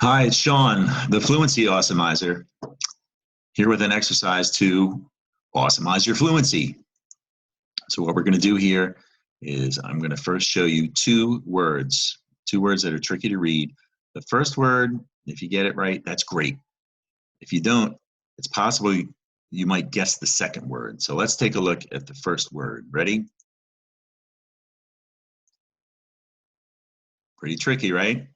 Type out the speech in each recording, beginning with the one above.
Hi, it's Sean, the Fluency Awesomizer, here with an exercise to awesomize your fluency. So what we're going to do here is I'm going to first show you two words that are tricky to read. The first word, if you get it right, that's great. If you don't, it's possible you might guess the second word. So let's take a look at the first word. Ready? Pretty tricky, right?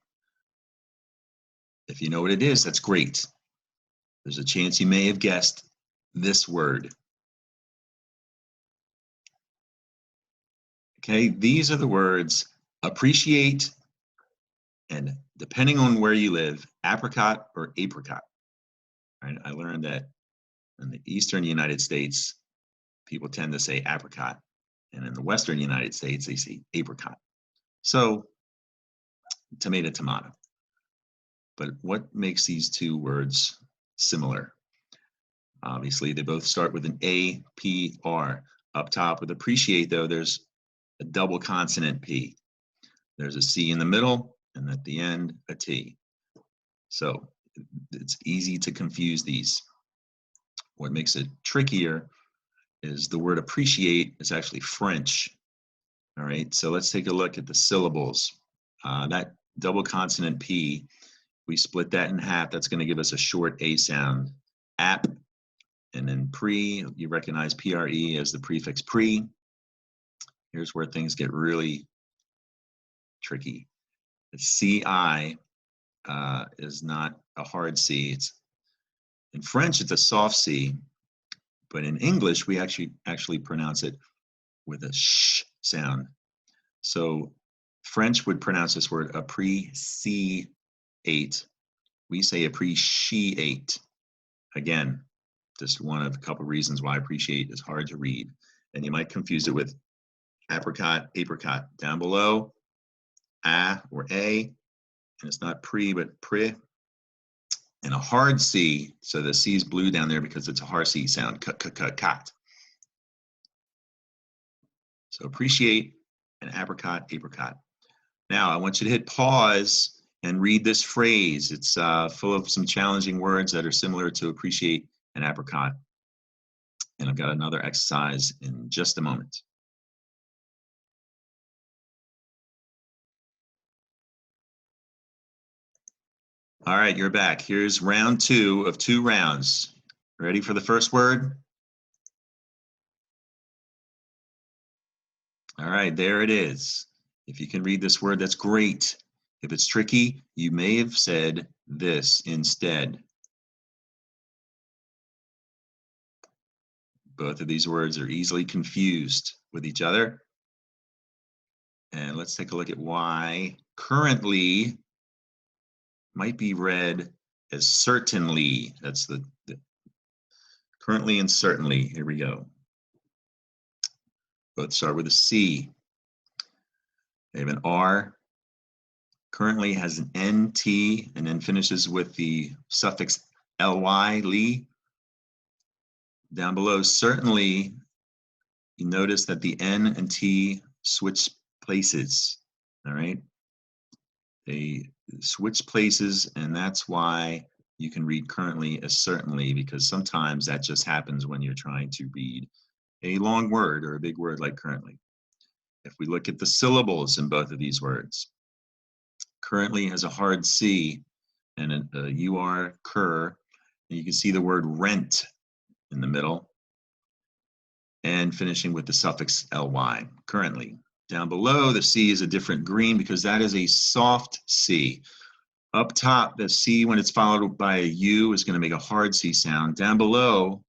If you know what it is, that's great. There's a chance you may have guessed this word. Okay, these are the words appreciate and, depending on where you live, apricot or apricot. Right? I learned that in the eastern United States, people tend to say apricot, and in the western United States, they say apricot. So, tomato, tomato. But what makes these two words similar? Obviously, they both start with an A, P, R. Up top with appreciate, though, there's a double consonant P. There's a C in the middle, and at the end, a T. So it's easy to confuse these. What makes it trickier is the word appreciate is actually French. All right, so let's take a look at the syllables. That double consonant P, we split that in half. That's going to give us a short A sound. Ap, and then pre, you recognize PRE as the prefix pre. Here's where things get really tricky. The CI is not a hard C. In French, it's a soft C, but in English, we actually pronounce it with a sh sound. So French would pronounce this word appreciate. We say appreciate. Again, just one of a couple reasons why appreciate is hard to read. And you might confuse it with apricot, apricot. Down below, a or a, and it's not pre, but pre. And a hard C, so the C is blue down there because it's a hard C sound, cut. So appreciate and apricot, apricot. Now I want you to hit pause and read this phrase. It's full of some challenging words that are similar to appreciate and apricot. And I've got another exercise in just a moment. All right, you're back. Here's round 2 of 2 rounds. Ready for the first word? All right, there it is. If you can read this word, that's great. If it's tricky, you may have said this instead. Both of these words are easily confused with each other. And let's take a look at why. Currently might be read as certainly. That's the currently and certainly. Here we go. Both start with a C. They have an R. Currently has an NT and then finishes with the suffix ly, ly. Down below, certainly, you notice that the N and T switch places. All right. They switch places, and that's why you can read currently as certainly, because sometimes that just happens when you're trying to read a long word or a big word like currently. If we look at the syllables in both of these words, currently has a hard C and a UR cur, and you can see the word rent in the middle and finishing with the suffix ly, currently. Down below, the C is a different green because that is a soft C. Up top, the C, when it's followed by a U, is going to make a hard C sound. Down below,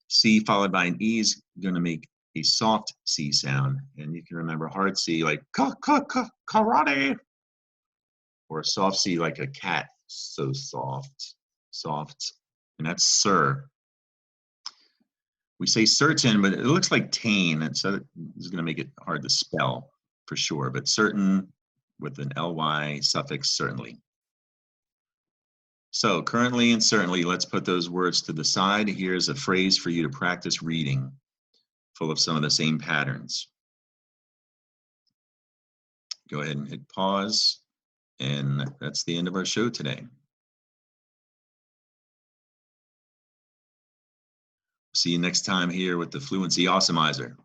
C followed by an E is going to make a soft C sound. And you can remember hard C like karate, or a soft C like a cat, so soft, and that's sir. We say certain, but it looks like tane, and so it's going to make it hard to spell for sure, but certain with an ly suffix, certainly. So currently and certainly, let's put those words to the side. Here's a phrase for you to practice reading, full of some of the same patterns. Go ahead and hit pause, and that's the end of our show today. See you next time here with the Fluency Awesomizer.